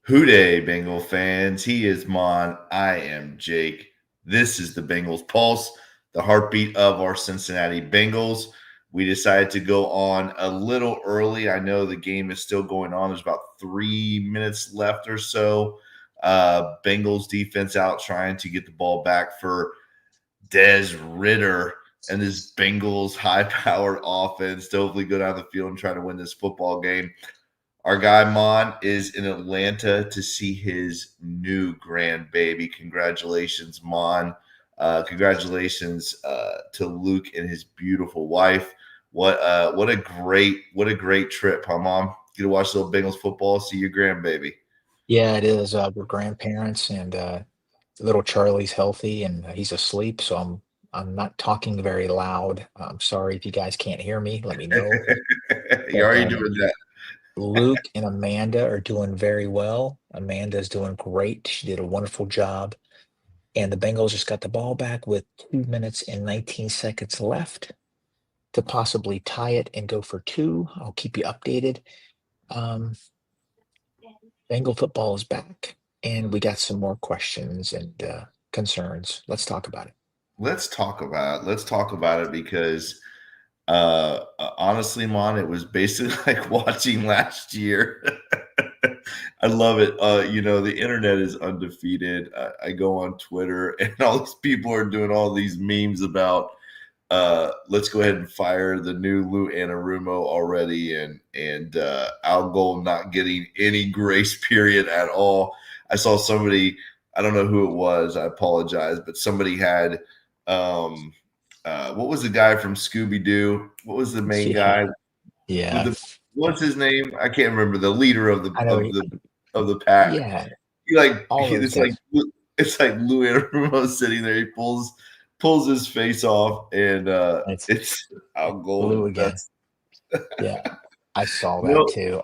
Hooday, Bengal fans. He is Mon. I am Jake. This is the Bengals Pulse, the heartbeat of our Cincinnati Bengals. We decided to go on a little early. I know the game is still going on. There's about 3 minutes left or so. Bengals defense out trying to get the ball back for Des Ridder and this Bengals high-powered offense to hopefully go down the field and try to win this football game. Our guy Mon is in Atlanta to see his new grandbaby. Congratulations, Mon. Congratulations to Luke and his beautiful wife. What a great trip, huh, Mom? Get to watch little Bengals football, see your grandbaby. Yeah, it is. We're grandparents, and little Charlie's healthy, and he's asleep. So I'm not talking very loud. I'm sorry if you guys can't hear me. Let me know. You're But already doing that. Luke and Amanda are doing very well. Amanda's doing great. She did a wonderful job, and the Bengals just got the ball back with 2 minutes and 19 seconds left to possibly tie it and go for two. I'll keep you updated. Um, Bengal football is back, and we got some more questions and concerns. Let's talk about it. Let's talk about it. Let's talk about it because honestly, Mon, it was basically like watching last year. I love it. The internet is undefeated. I go on Twitter and all these people are doing all these memes about let's go ahead and fire the new Lou Anarumo already and Al Gold not getting any grace period at all. I saw somebody, I don't know who it was, I apologize, but somebody had what was the guy from Scooby Doo? What was the main Yeah, guy? yeah. What's his name? I can't remember. The leader of the I know. of the of the pack. Yeah, all those It's like guys. Lou Anarumo sitting there. He pulls his face off, and It's it's Al Lou Golden. again. That's Yeah, I saw that no too.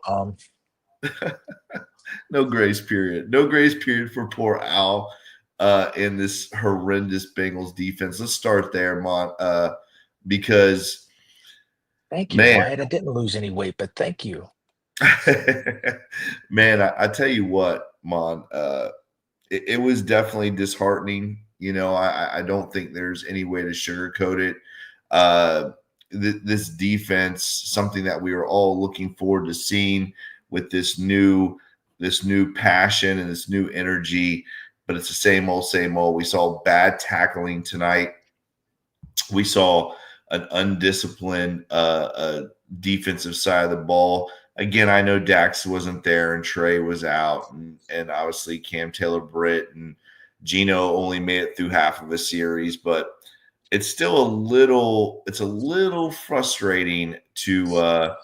no grace period. No grace period for poor Al in this horrendous Bengals defense. Let's start there, Mont, because Thank you, man. Wyatt. I didn't lose any weight, but thank you. Man, I tell you what, Mon, it was definitely disheartening. I don't think there's any way to sugarcoat it. This defense, something that we were all looking forward to seeing with this new passion and this new energy, but it's the same old, same old. We saw bad tackling tonight. We saw an undisciplined defensive side of the ball. Again, I know Dax wasn't there and Trey was out, and obviously Cam Taylor-Britt and Gino only made it through half of a series, but it's a little frustrating to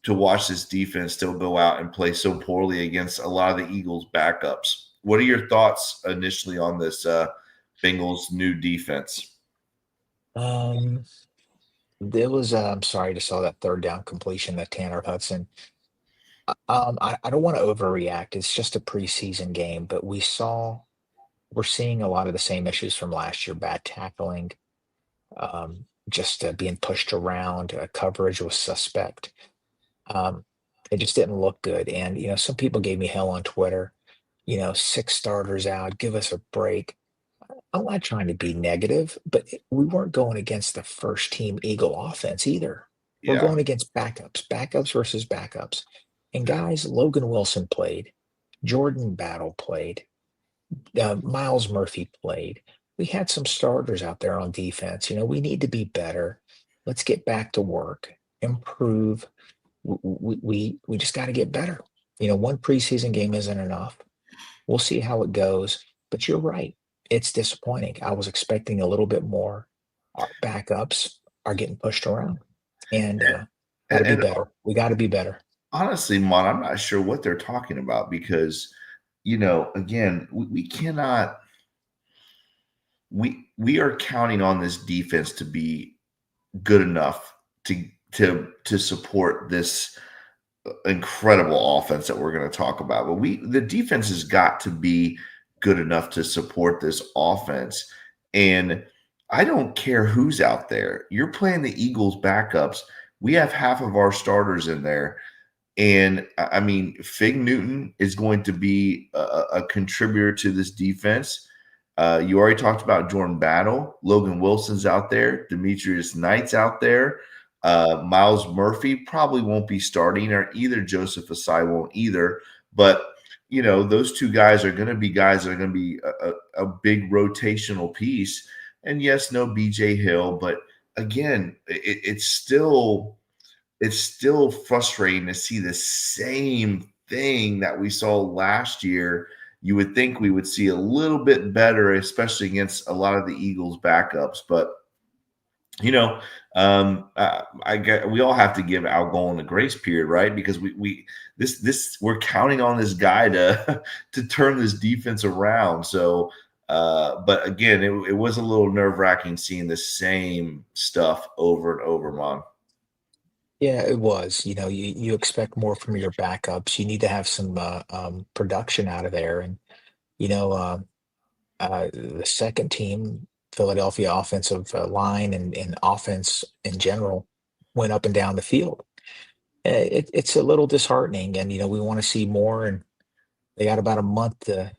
watch this defense still go out and play so poorly against a lot of the Eagles' backups. What are your thoughts initially on this Bengals new defense? Um, there was. I'm sorry to saw that third down completion that Tanner Hudson. I don't want to overreact. It's just a preseason game, but we're seeing a lot of the same issues from last year: bad tackling, just being pushed around. Coverage was suspect. Um, it just didn't look good. And some people gave me hell on Twitter. Six starters out. Give us a break. I'm not trying to be negative, but we weren't going against the first team Eagle offense either. We're Yeah. going against backups versus backups. And guys, Logan Wilson played, Jordan Battle played, Miles Murphy played. We had some starters out there on defense. We need to be better. Let's get back to work, improve. We just got to get better. One preseason game isn't enough. We'll see how it goes. But you're right. It's disappointing. I was expecting a little bit more. Our backups are getting pushed around, and got to be And better. We got to be better. honestly, Mon, I'm not sure what they're talking about because, again, we cannot. We are counting on this defense to be good enough to support this incredible offense that we're going to talk about. But the defense has got to be good enough to support this offense. And I don't care who's out there. You're playing the Eagles backups. We have half of our starters in there. And I mean, Fig Newton is going to be a contributor to this defense. You already talked about Jordan Battle. Logan Wilson's out there. Demetrius Knight's out there. Miles Murphy probably won't be starting, or either Joseph Asai won't either. But those two guys are going to be guys that are going to be a big rotational piece. And yes, no BJ Hill, but again, it's still frustrating to see the same thing that we saw last year. You would think we would see a little bit better, especially against a lot of the Eagles backups. But I get we all have to give Algol a grace period, right? Because we're counting on this guy to to turn this defense around. So, but again, it was a little nerve wracking seeing the same stuff over and over, Mon. Yeah, it was. You expect more from your backups. You need to have some production out of there. And you know, the second team, Philadelphia offensive line and offense in general, went up and down the field. It's a little disheartening, and we want to see more. And they got about a month to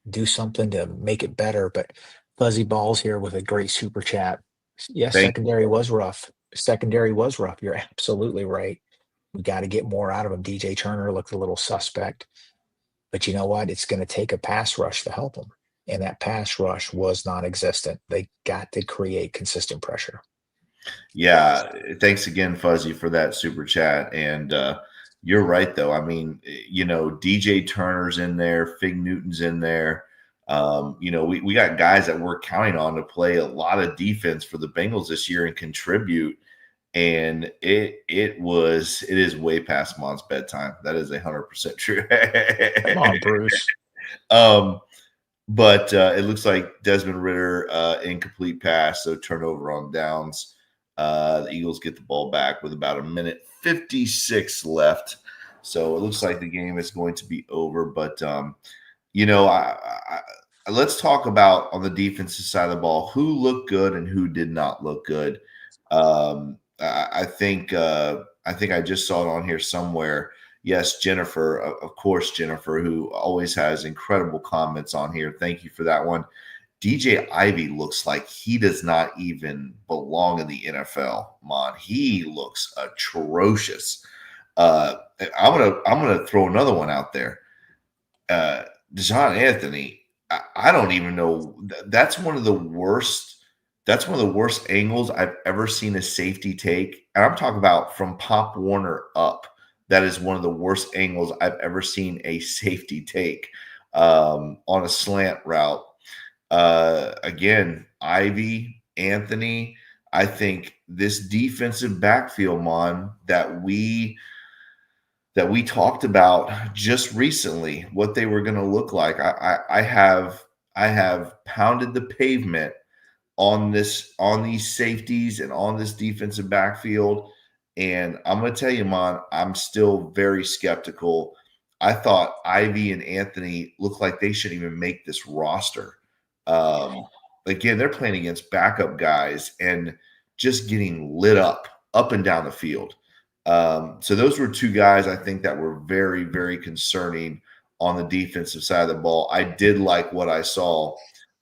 do something to make it better. But Fuzzy Balls here with a great super chat. Yes, Thank secondary was rough. Secondary was rough. You're absolutely right. We got to get more out of him. DJ Turner looked a little suspect, but you know what? It's going to take a pass rush to help him. And that pass rush was non-existent. They got to create consistent pressure. Yeah, thanks again, Fuzzy, for that super chat. And you're right, though. I mean, DJ Turner's in there, Fig Newton's in there. We got guys that we're counting on to play a lot of defense for the Bengals this year and contribute. And it is way past Mon's bedtime. That is 100% true. Come on, Bruce. um, but it looks like Desmond Ritter incomplete pass, so turnover on downs. The Eagles get the ball back with about a minute 56 left. So it looks like the game is going to be over. But let's talk about on the defensive side of the ball who looked good and who did not look good. I think I just saw it on here somewhere. Yes, Jennifer, of course, Jennifer, who always has incredible comments on here. Thank you for that one. DJ Ivy looks like he does not even belong in the NFL, Mon. He looks atrocious. I'm gonna throw another one out there. Dejon Anthony, I don't even know. That's one of the worst. That's one of the worst angles I've ever seen a safety take. And I'm talking about from Pop Warner up. That is one of the worst angles I've ever seen a safety take on a slant route. Again, Ivy, Anthony, I think this defensive backfield, Mon, that we talked about just recently, what they were going to look like. I have pounded the pavement on these safeties and on this defensive backfield. And I'm going to tell you, Mon, I'm still very skeptical. I thought Ivy and Anthony looked like they shouldn't even make this roster. Um, Again, they're playing against backup guys and just getting lit up and down the field. So those were two guys I think that were very, very concerning on the defensive side of the ball. I did like what I saw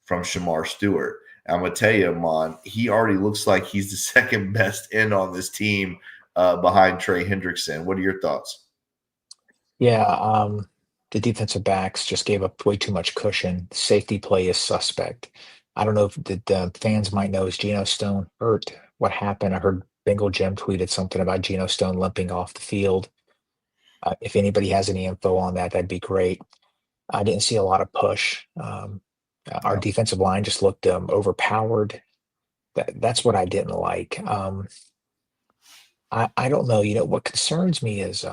from Shamar Stewart. I'm going to tell you, Mon, he already looks like he's the second best end on this team behind Trey Hendrickson. What are your thoughts? Yeah, the defensive backs just gave up way too much cushion. Safety play is suspect. I don't know if the fans might know, is Geno Stone hurt? What happened? I heard Bengal Jim tweeted something about Geno Stone limping off the field. If anybody has any info on that, that'd be great. I didn't see a lot of push. Our No. defensive line just looked overpowered. That's what I didn't like. I don't know. What concerns me is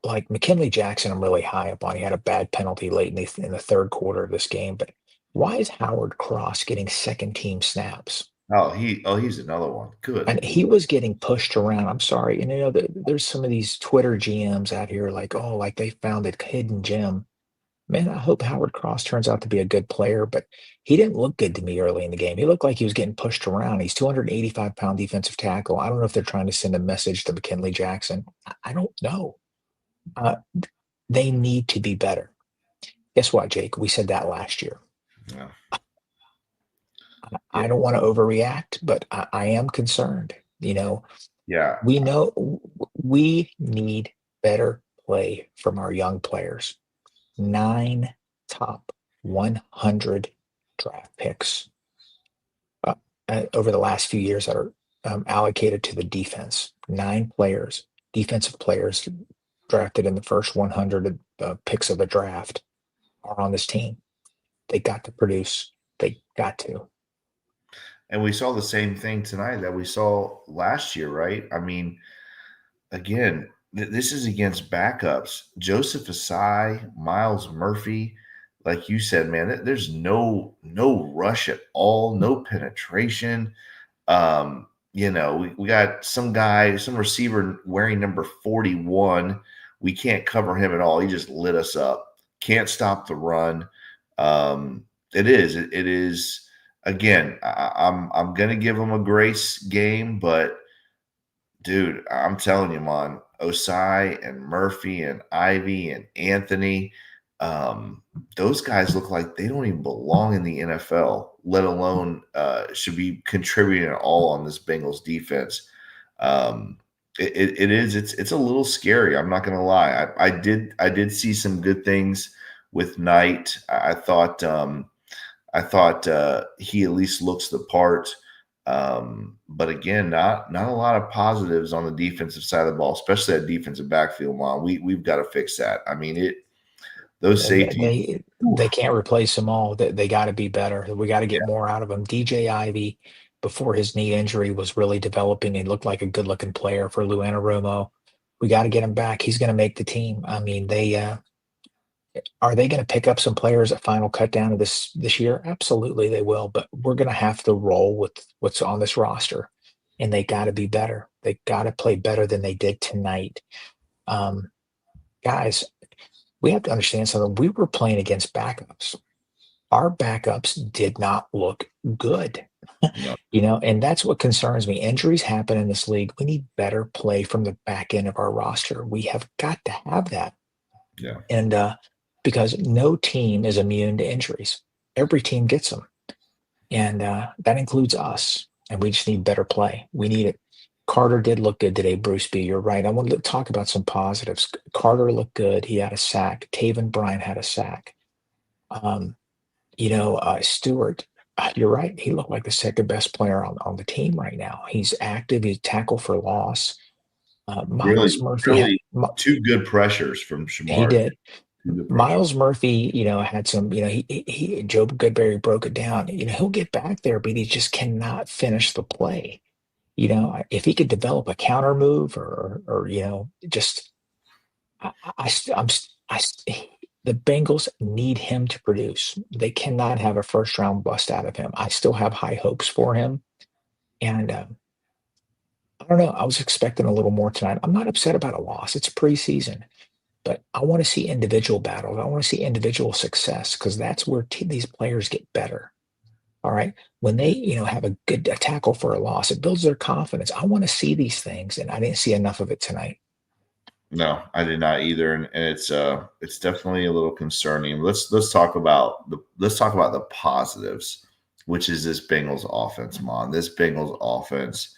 like McKinley Jackson. I'm really high up on. He had a bad penalty late in the third quarter of this game, but why is Howard Cross getting second team snaps? He's another one. Good And he Lord. was getting pushed around. I'm sorry. And there's some of these Twitter GMs out here like, oh, like they found a hidden gem. man, I hope Howard Cross turns out to be a good player, but he didn't look good to me early in the game. He looked like he was getting pushed around. He's 285-pound defensive tackle. I don't know if they're trying to send a message to McKinley Jackson. I don't know. Uh, they need to be better. Guess what, Jake? We said that last year. Yeah. I don't want to overreact, but I am concerned. You know, Yeah. we know we need better play from our young players. 9 top 100 draft picks uh, over the last few years that are allocated to the defense. 9 players, defensive players drafted in the first 100 picks of the draft are on this team. They got to produce. They got to. And we saw the same thing tonight that we saw last year, right? I mean, again, this is against backups. Joseph Asai, Miles Murphy, like you said, man, there's no rush at all, no penetration. We got some guy, some receiver wearing number 41. We can't cover him at all. He just lit us up. Can't stop the run. It is again, I'm gonna give him a grace game, but dude, I'm telling you, man, Osai and Murphy and Ivy and Anthony, um, those guys look like they don't even belong in the NFL, let alone should be contributing at all on this Bengals defense. Um, it's a little scary. I'm not gonna lie. I did see some good things with Knight. I thought he at least looks the part. But again, not a lot of positives on the defensive side of the ball, especially that defensive backfield line. We've got to fix that. I mean, those And safeties. they can't replace them all. They got to be better. We got to get more out of them. DJ Ivy, before his knee injury, was really developing and looked like a good looking player for Lou Anarumo. We got to get him back. He's going to make the team. I mean, they are they going to pick up some players at final cut down of this year? Absolutely, they will. But we're going to have to roll with what's on this roster, and they got to be better. They got to play better than they did tonight. Um, Guys, we have to understand something. We were playing against backups. Our backups did not look good, No, and that's what concerns me. Injuries happen in this league. We need better play from the back end of our roster. We have got to have that. yeah, And because no team is immune to injuries, every team gets them. And that includes us. And we just need better play. We need it. Carter did look good today, Bruce B. You're right. I wanted to talk about some positives. Carter looked good. He had a sack. Taven Bryan had a sack. Um, Stewart, you're right. He looked like the second best player on the team right now. He's active. He's tackle for loss. Miles really, Murphy really, two good pressures from he Shamar. did. Two good pressures. Miles Murphy, had some, he Joe Goodberry broke it down. He'll get back there, but he just cannot finish the play. If he could develop a counter move or just I, st- I'm st- I st- the Bengals need him to produce. They cannot have a first round bust out of him. I still have high hopes for him, and I don't know. I was expecting a little more tonight. I'm not upset about a loss. It's preseason. But I want to see individual battles. I want to see individual success because that's where these players get better. All right. When they, have a tackle for a loss, it builds their confidence. I want to see these things, and I didn't see enough of it tonight. No, I did not either, and it's definitely a little concerning. Let's talk about the positives, which is this Bengals offense, Mon. This Bengals offense,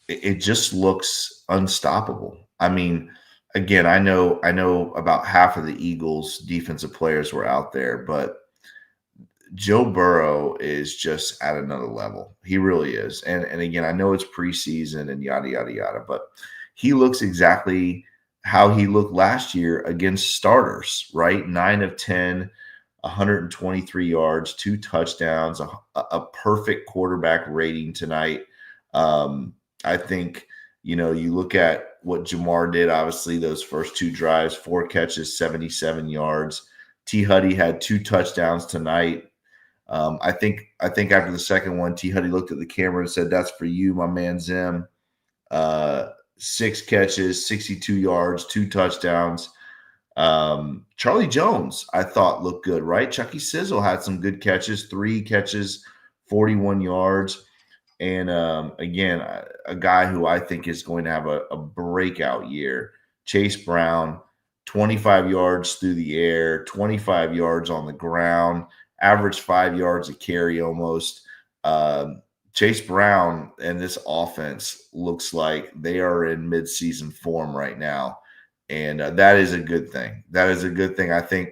it just looks unstoppable. I mean, again, I know about half of the Eagles' defensive players were out there, but Joe Burrow is just at another level. He really is. And again, I know it's preseason and yada yada yada, but he looks exactly how he looked last year against starters, right? 9 of 10, 123 yards, 2 touchdowns, a perfect quarterback rating tonight. I think, you look at what Jamar did, obviously, those first 2 drives, 4 catches, 77 yards. T. Huddy had 2 touchdowns tonight. I think after the second one, T. Huddy looked at the camera and said, "That's for you, my man Zim." 6 catches, 62 yards, 2 touchdowns. Charlie Jones, I thought looked good, right? Chucky Sizzle had some good catches, 3 catches, 41 yards. And again, a guy who I think is going to have a breakout year, Chase Brown, 25 yards through the air, 25 yards on the ground, average 5 yards a carry almost. Chase Brown and this offense looks like they are in midseason form right now. And that is a good thing. That is a good thing. I think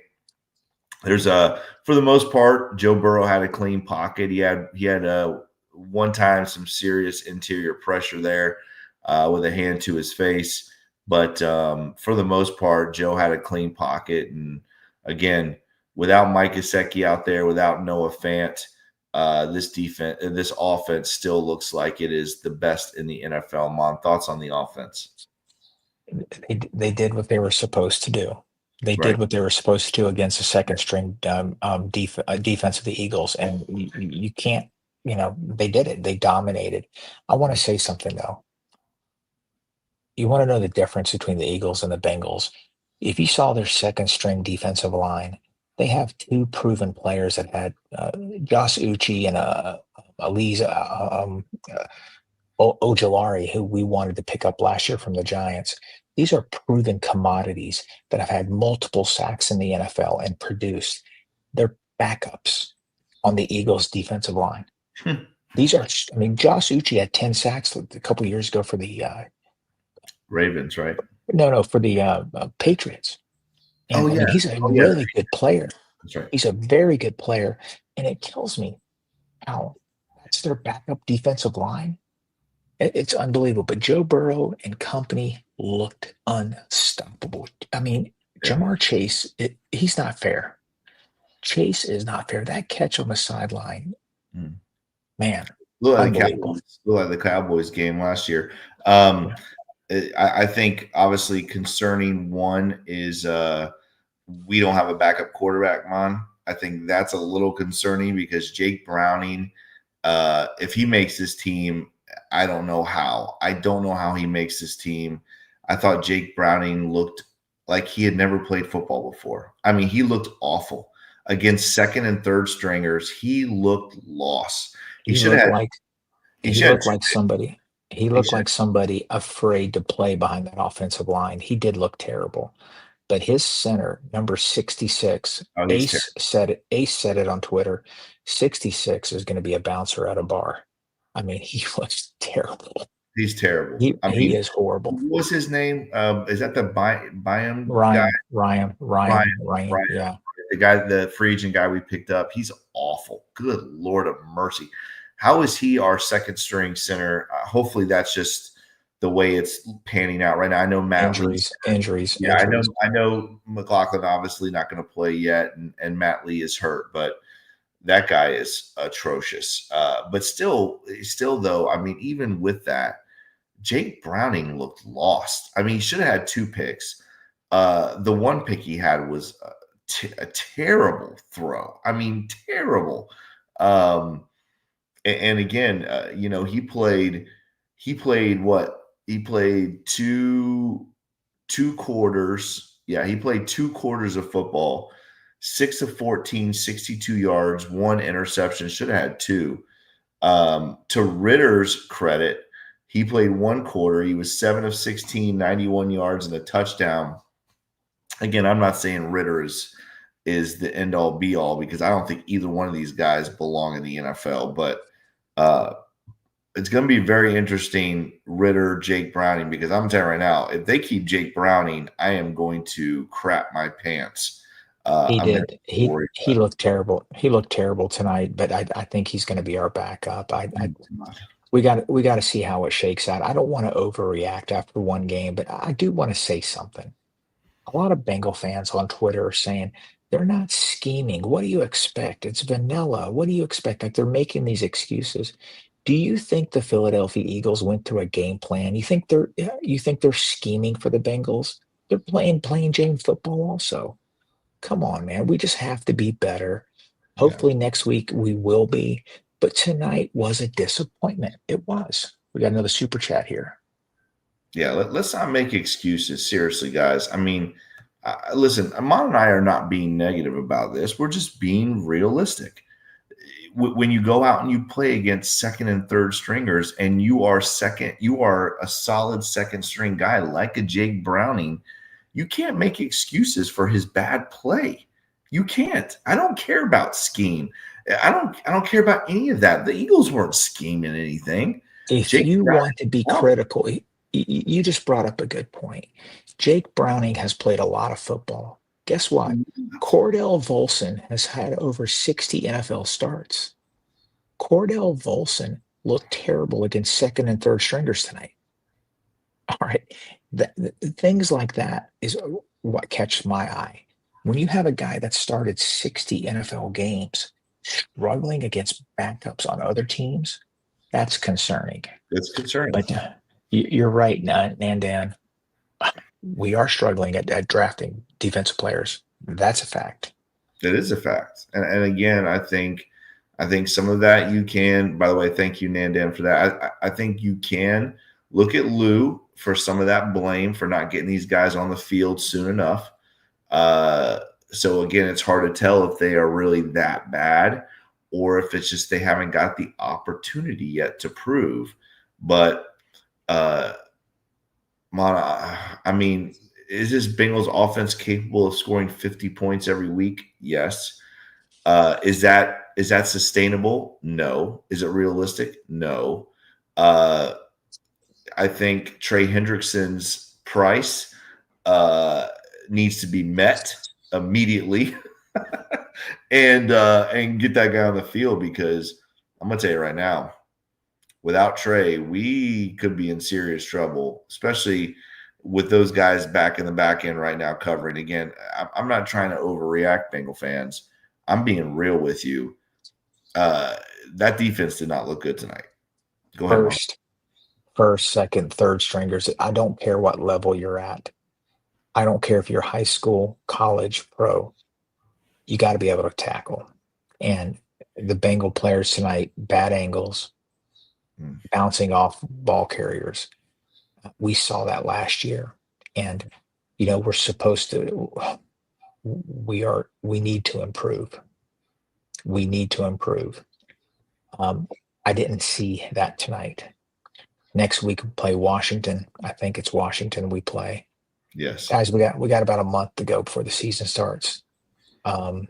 there's for the most part, Joe Burrow had a clean pocket. He had one time some serious interior pressure there with a hand to his face, but for the most part, Joe had a clean pocket. And again, without Mike Gesicki out there, without Noah Fant, this offense still looks like it is the best in the NFL. Mon, thoughts on the offense? They did what they were supposed to do. They Right. did what they were supposed to do against the second string defense of the Eagles, and you can't. They did it. They dominated. I want to say something though. You want to know the difference between the Eagles and the Bengals. If you saw their second string defensive line, they have two proven players that had Josh Uche and Elise Ojolari, who we wanted to pick up last year from the Giants. These are proven commodities that have had multiple sacks in the NFL and produced. They're backups on the Eagles' defensive line. These are, I mean, Josh Uche had 10 sacks a couple years ago for the Ravens, right? no, for the Patriots. Oh And I yeah. mean, he's a Oh yeah. really good player. That's right. He's a very good player. And it kills me how that's their backup defensive line. It's unbelievable. But Joe Burrow and company looked unstoppable. I mean, Yeah. Jamar Chase, he's not fair. Chase is not fair. That catch on the sideline, man, Look at the unbelievable. Cowboys. Look at the Cowboys game last year. Yeah. I think obviously concerning one is we don't have a backup quarterback, Mon. I think that's a little concerning because Jake Browning, if he makes this team, I don't know how. I don't know how he makes this team. I thought Jake Browning looked like he had never played football before. I mean, he looked awful against second and third stringers. He looked lost. He He should have looked had. like He he should have. looked like somebody. He He looked should. like somebody afraid to play behind that offensive line. He did look terrible. But his center, number 66, Oh, he's terrible. Ace said it on Twitter. 66 is going to be a bouncer at a bar. I mean, he was terrible. He's terrible. He I he mean, is horrible. what was his name? Is that the Byam guy? Ryan. Ryan, Yeah. the guy, the free agent guy we picked up. He's awful. Good Lord of mercy. How is he our second string center? Hopefully, that's just the way it's panning out right now. I know Matt Lee. Injuries. Yeah, I know McLaughlin obviously not going to play yet, and Matt Lee is hurt, but that guy is atrocious. But still though, I mean, even with that, Jake Browning looked lost. I mean, he should have had 2 picks. The one pick he had was a terrible throw. I mean, terrible. And again, he played what? He played two quarters. Yeah, he played 2 quarters of football, 6 of 14, 62 yards, 1 interception. Should have had 2. To Ritter's credit, he played 1 quarter. He was 7 of 16, 91 yards, and a touchdown. Again, I'm not saying Ritter is the end all be all because I don't think either one of these guys belong in the NFL. But it's going to be very interesting, Ritter, Jake Browning, because I'm telling you right now, if they keep Jake Browning, I am going to crap my pants. He I'm going did. to worry He looked terrible. He looked terrible tonight, but I think he's going to be our backup. about it. We got to see how it shakes out. I don't want to overreact after one game, but I do want to say something. A lot of Bengal fans on Twitter are saying they're not scheming. What do you expect? It's vanilla. What do you expect? Like they're making these excuses. Do you think the Philadelphia Eagles went through a game plan? You think they're scheming for the Bengals? They're playing plain Jane football also. Come on, man. We just have to be better. Yeah. Hopefully next week we will be. But tonight was a disappointment. It was. We got another super chat here. Yeah, let's not make excuses. Seriously, guys. I mean, Listen, Amon and I are not being negative about this. We're just being realistic. When you go out and you play against second and third stringers, and you are a solid second string guy like a Jake Browning, you can't make excuses for his bad play. You can't. I don't care about scheme. I don't care about any of that. The Eagles weren't scheming anything. If Jake you Browning want to be won. critical, you just brought up a good point. Jake Browning has played a lot of football. Guess what? Cordell Volson has had over 60 NFL starts. Cordell Volson looked terrible against second and third stringers tonight. All right. Things like that is what catches my eye. When you have a guy that started 60 NFL games struggling against backups on other teams, that's concerning. It's concerning. But you're right, Nandan. We are struggling at drafting defensive players. That's a fact. It is a fact. And again, I think some of that you can, by the way, thank you, Nandan, for that. I think you can look at Lou for some of that blame for not getting these guys on the field soon enough. So again, it's hard to tell if they are really that bad or if it's just they haven't got the opportunity yet to prove. But uh I mean, is this Bengals offense capable of scoring 50 points every week? Yes. Is that sustainable? No. Is it realistic? No. Uh, I think Trey Hendrickson's price uh, needs to be met immediately, and get that guy on the field because I'm gonna tell you right now, without Trey, we could be in serious trouble, especially with those guys back in the back end right now covering. Again, I'm not trying to overreact, Bengal fans. I'm being real with you. Uh, that defense did not look good tonight. Go ahead, Mom. First, first, second, third stringers. I don't care what level you're at. I don't care if you're high school, college, pro. You got to be able to tackle. And the Bengal players tonight, bad angles, Mm. bouncing off ball carriers. We saw that last year. And, we're supposed to, we need to improve. We need to improve. Um, I didn't see that tonight. Next week we play Washington. I think it's Washington we play. Yes. Guys, we got about a month to go before the season starts. Um,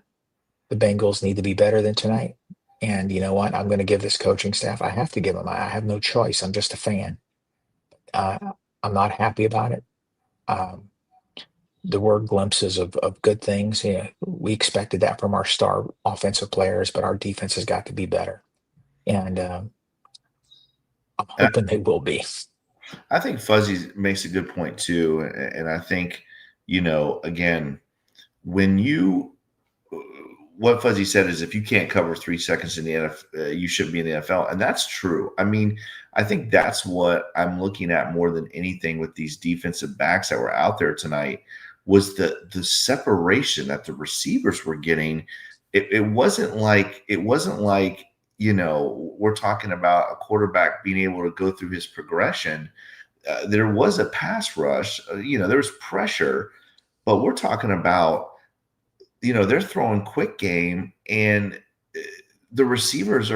the Bengals need to be better than tonight. And you know what? I'm going to give this coaching staff. I have to give them. I have no choice. I'm just a fan. Uh, I'm not happy about it. Um, there were glimpses of good things. Yeah, we expected that from our star offensive players, but our defense has got to be better. And I'm And hoping they will be. I think Fuzzy makes a good point too. And I think, again, when what Fuzzy said is if you can't cover 3 seconds in the NFL, you shouldn't be in the NFL. And that's true. I mean, I think that's what I'm looking at more than anything with these defensive backs that were out there tonight was the separation that the receivers were getting. It wasn't like we're talking about a quarterback being able to go through his progression. There was a pass rush, there was pressure, but we're talking about they're throwing quick game, and the receivers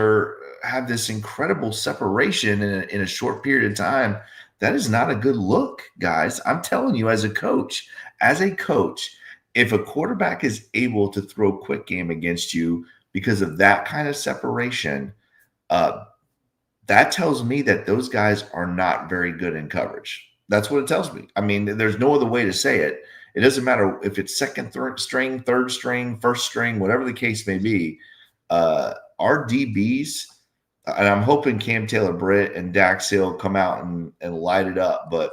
have this incredible separation in a short period of time. That is not a good look, guys. I'm telling you, as a coach, if a quarterback is able to throw quick game against you because of that kind of separation, uh, that tells me that those guys are not very good in coverage. That's what it tells me. I mean, there's no other way to say it. It doesn't matter if it's second string, third string, first string, whatever the case may be. Our DBs, and I'm hoping Cam Taylor Britt and Dax Hill come out and light it up. But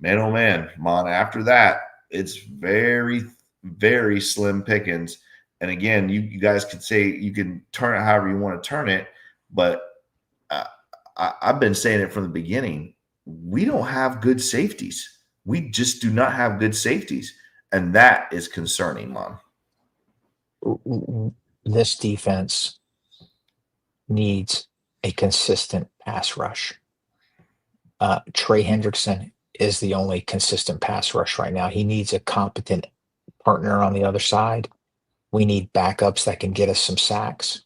man, oh man, after that, it's very, very slim pickings. And again, you guys could say you can turn it however you want to turn it, but I've been saying it from the beginning. We don't have good safeties. We just do not have good safeties. And that is concerning, Mon. This defense needs a consistent pass rush. Trey Hendrickson is the only consistent pass rush right now. He needs a competent partner on the other side. We need backups that can get us some sacks.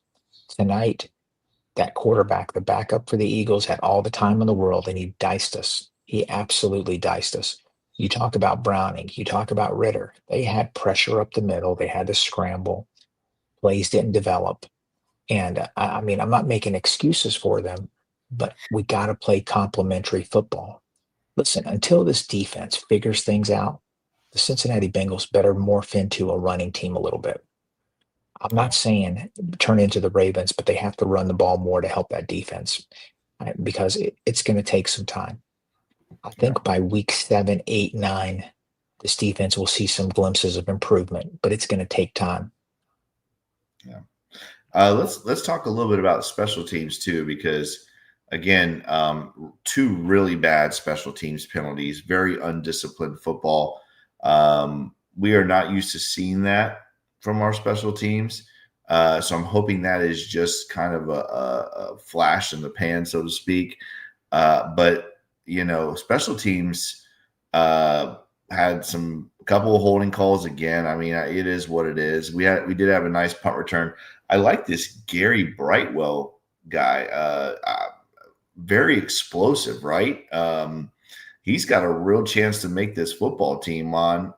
Tonight, that quarterback, the backup for the Eagles, had all the time in the world, and he diced us. He absolutely diced us. You talk about Browning, you talk about Ritter. They had pressure up the middle. They had to scramble. Plays didn't develop. And I mean, I'm not making excuses for them, but we got to play complementary football. Listen, until this defense figures things out, the Cincinnati Bengals better morph into a running team a little bit. I'm not Yeah. saying turn into the Ravens, but they have to run the ball more to help that defense because it's going to take some time. I Yeah. think by week 7, 8, 9, this defense will see some glimpses of improvement, but it's going to take time. Yeah. Let's talk a little bit about special teams too, because again, two really bad special teams penalties, very undisciplined football. We are not used to seeing that from our special teams. So I'm hoping that is just kind of a flash in the pan, so to speak. But special teams had a couple of holding calls again. I mean, it is what it is. We did have a nice punt return. I like this Gary Brightwell guy. Very explosive, right? He's got a real chance to make this football team on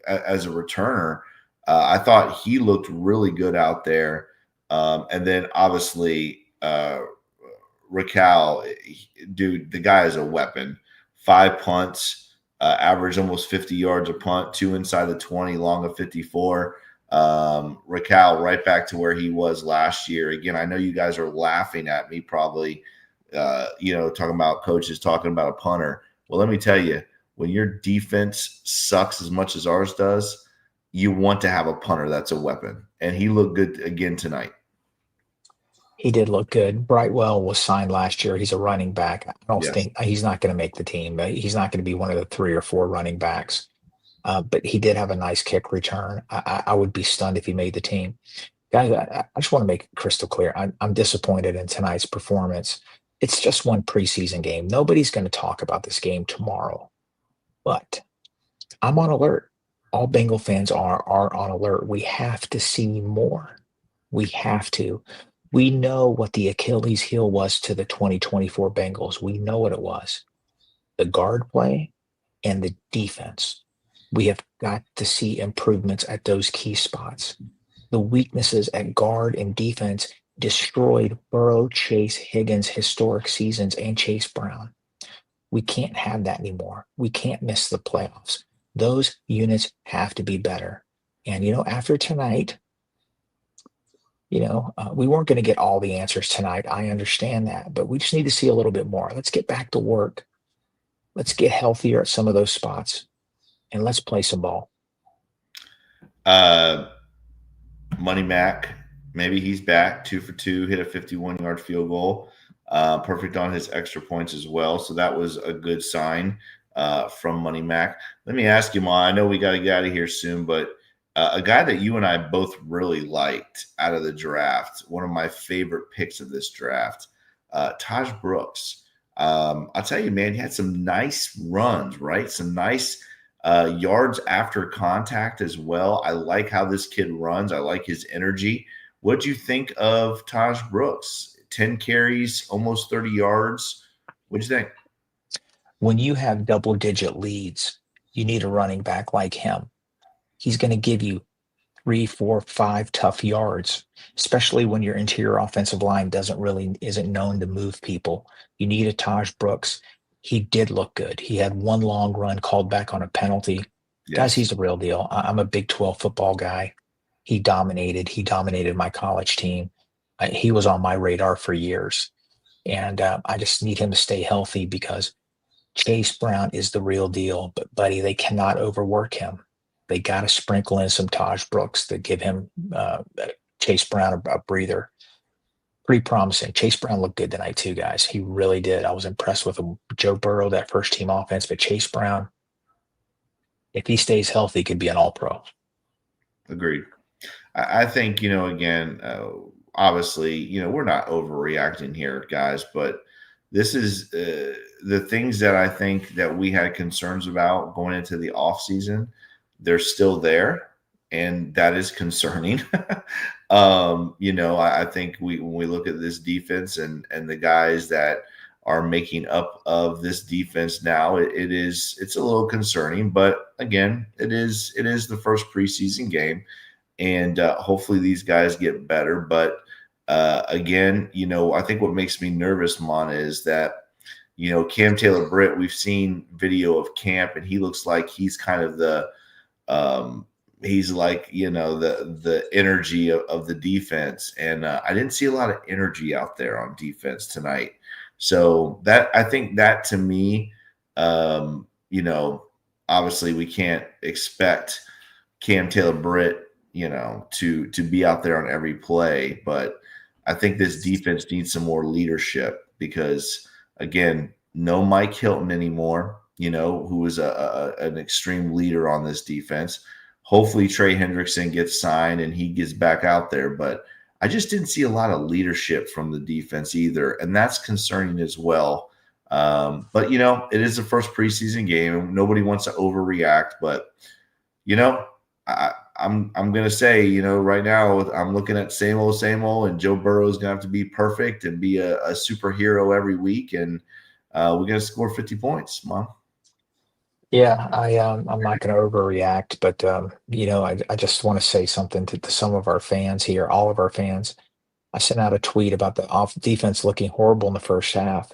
as a returner. I thought he looked really good out there. And then obviously Raquel, dude, the guy is a weapon. 5 punts, average almost 50 yards a punt, 2 inside the 20, long of 54. Raquel right back to where he was last year. Again, I know you guys are laughing at me probably, talking about coaches talking about a punter. Well, let me tell you, when your defense sucks as much as ours does, you want to have a punter that's a weapon. And he looked good again tonight. He did look good. Brightwell was signed last year. He's a running back. I don't Yes. think he's not going to make the team. He's not going to be one of the 3 or 4 running backs. But he did have a nice kick return. I would be stunned if he made the team. Guys, I just want to make it crystal clear. I'm disappointed in tonight's performance. It's just one preseason game. Nobody's going to talk about this game tomorrow. But I'm on alert. All Bengal fans are on alert. We have to see more. We have to. We know what the Achilles heel was to the 2024 Bengals. We know what it was. The guard play and the defense. We have got to see improvements at those key spots. The weaknesses at guard and defense destroyed Burrow, Chase, Higgins' historic seasons and Chase Brown. We can't have that anymore. We can't miss the playoffs. Those units have to be better. And, after tonight, we weren't going to get all the answers tonight. I understand that, but we just need to see a little bit more. Let's get back to work. Let's get healthier at some of those spots, and let's play some ball. Money Mac, maybe he's back 2 for 2, hit a 51-yard field goal. Perfect on his extra points as well. So that was a good sign from Money Mac. Let me ask you, Ma, I know we got to get out of here soon, but a guy that you and I both really liked out of the draft, one of my favorite picks of this draft, Taj Brooks. I'll tell you, man, he had some nice runs, right? Some nice yards after contact as well. I like how this kid runs. I like his energy. What'd you think of Taj Brooks? 10 carries, almost 30 yards. What'd you think? When you have double-digit leads, you need a running back like him. He's going to give you 3, 4, 5 tough yards, especially when your interior offensive line isn't known to move people. You need a Taj Brooks. He did look good. He had one long run called back on a penalty. Guys, Yes. he's the real deal. I'm a Big 12 football guy. He dominated. He dominated my college team. He was on my radar for years. And I just need him to stay healthy because Chase Brown is the real deal. But, buddy, they cannot overwork him. They got to sprinkle in some Taj Brooks to give him Chase Brown a breather. Pretty promising. Chase Brown looked good tonight too, guys. He really did. I was impressed with him. Joe Burrow, that first team offense, but Chase Brown, if he stays healthy, could be an all-pro. Agreed. I think, again, obviously, we're not overreacting here, guys, but this is the things that I think that we had concerns about going into the offseason, they're still there, and that is concerning. I think when we look at this defense and the guys that are making up of this defense now, it's a little concerning. But again, it is the first preseason game, and hopefully these guys get better. But again, I think what makes me nervous, Mon, is that Cam Taylor-Britt. We've seen video of camp, and he looks like he's kind of um, he's like the energy of the defense, and I didn't see a lot of energy out there on defense tonight. So that I think that to me, obviously we can't expect Cam Taylor-Britt, to be out there on every play, but I think this defense needs some more leadership because, again, no Mike Hilton anymore, who is an extreme leader on this defense. Hopefully Trey Hendrickson gets signed and he gets back out there, but I just didn't see a lot of leadership from the defense either, and that's concerning as well. But it is the first preseason game, and nobody wants to overreact. But I'm gonna say, right now I'm looking at same old, and Joe Burrow is gonna have to be perfect and be a superhero every week, and we're gonna score 50 points, Mom. Yeah, I'm not going to overreact, but I just want to say something to some of our fans here, all of our fans. I sent out a tweet about the off defense looking horrible in the first half,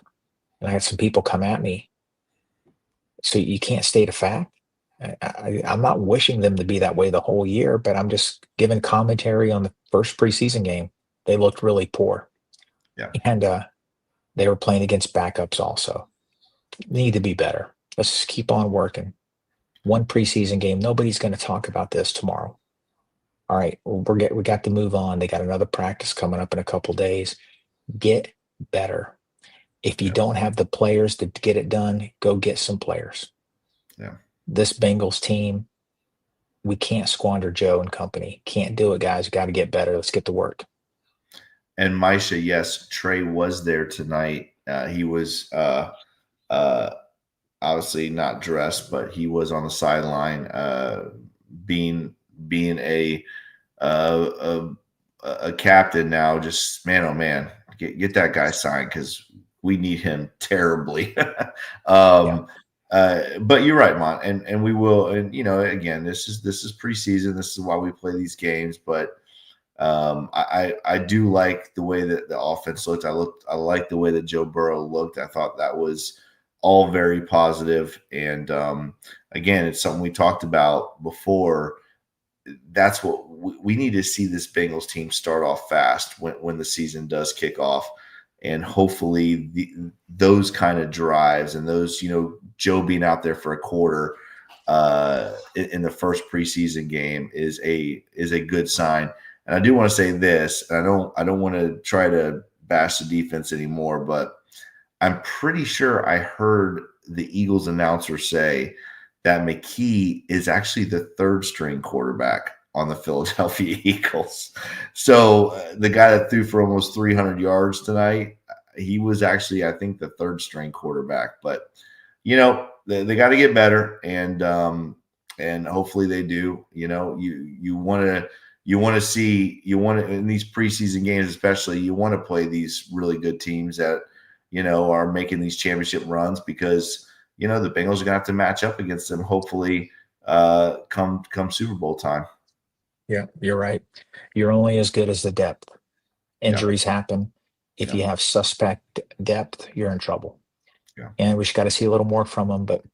and I had some people come at me. So you can't state a fact. I'm not wishing them to be that way the whole year, but I'm just giving commentary on the first preseason game. They looked really poor, Yeah. and they were playing against backups also. Need to be better. Let's just keep on working. One preseason game. Nobody's going to talk about this tomorrow. All right, we got to move on. They got another practice coming up in a couple days. Get better. If you don't have the players to get it done, go get some players. Yeah. This Bengals team, we can't squander Joe and company. Can't do it, guys. Got to get better. Let's get to work. And Misha, yes, Trey was there tonight. He was obviously not dressed, but he was on the sideline, being a captain now. Just man, oh man, get that guy signed because we need him terribly. But you're right, Mon, and we will. And again, this is preseason. This is why we play these games. But I do like the way that the offense looked. I like the way that Joe Burrow looked. I thought that was all very positive. And again, it's something we talked about before. That's what we need to see this Bengals team start off fast when the season does kick off. And hopefully those kind of drives and those, Joe being out there for a quarter in the first preseason game is a good sign. And I do want to say this, and I don't want to try to bash the defense anymore, but I'm pretty sure I heard the Eagles announcer say that McKee is actually the third string quarterback on the Philadelphia Eagles. So the guy that threw for almost 300 yards tonight, he was actually, I think, the third string quarterback. But, they got to get better, and hopefully they do. You want to see in these preseason games, especially, you want to play these really good teams that, are making these championship runs because, the Bengals are going to have to match up against them, hopefully, come Super Bowl time. Yeah, you're right. You're only as good as the depth. Injuries happen. If you have suspect depth, you're in trouble. Yeah. And we just got to see a little more from them. But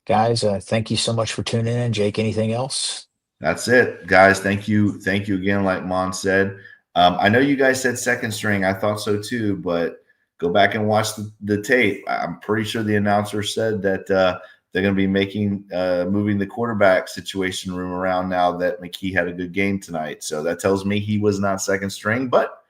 guys, thank you so much for tuning in. Jake, anything else? That's it, guys. Thank you again. Like Mon said, I know you guys said second string. I thought so too, but go back and watch the tape. I'm pretty sure the announcer said that they're going to be moving the quarterback situation room around now that McKee had a good game tonight. So that tells me he was not second string, but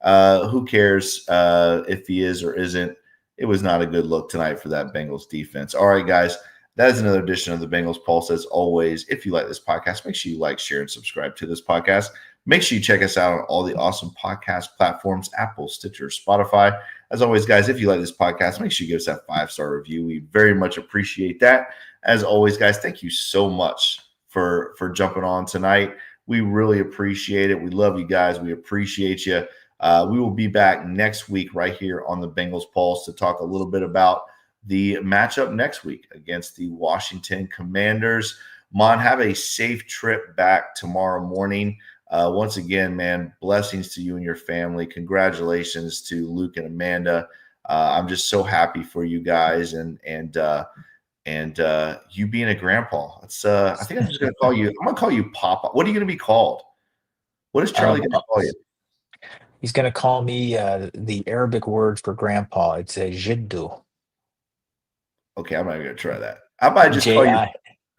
who cares if he is or isn't? It was not a good look tonight for that Bengals defense. All right, guys. That is another edition of the Bengals Pulse. As always, if you like this podcast, make sure you like, share, and subscribe to this podcast. Make sure you check us out on all the awesome podcast platforms, Apple, Stitcher, Spotify. As always, guys, if you like this podcast, make sure you give us that 5-star review. We very much appreciate that. As always, guys, thank you so much for jumping on tonight. We really appreciate it. We love you guys. We appreciate you. We will be back next week right here on the Bengals Pulse to talk a little bit about the matchup next week against the Washington Commanders. Mon, have a safe trip back tomorrow morning. Once again, man, blessings to you and your family. Congratulations to Luke and Amanda. I'm just so happy for you guys and you being a grandpa. It's I think I'm just gonna call you. I'm gonna call you Papa. What are you gonna be called? What is Charlie gonna call you? He's going to call me the Arabic word for grandpa. It's a jiddu. Okay, I'm not gonna try that. How about I just J call you? I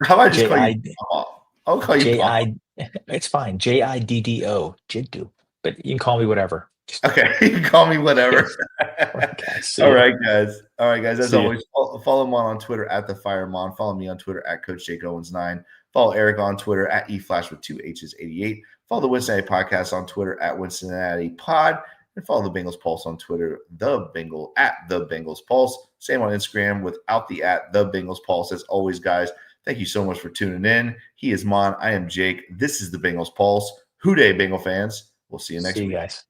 How about I just J call you I Papa? I'll call you J Papa. I. It's fine. Jiddo. Jiddu. But you can call me whatever. Just, Okay, you can call me whatever. yes. All right, guys. See All ya. right, guys. All right, guys. As See ya. always, follow Mon on Twitter at the Firemon. Follow me on Twitter at Coach Jake Owens 9. Follow Eric on Twitter at eFlash with 2 H's 88. Follow the Cincinnati Podcast on Twitter at Cincinnati Pod. And follow the Bengals Pulse on Twitter, the Bengals Pulse. Same on Instagram without the at the Bengals Pulse. As always, guys, thank you so much for tuning in. He is Mon. I am Jake. This is the Bengals Pulse. Hoo day, Bengal fans. We'll see you next See you week. guys.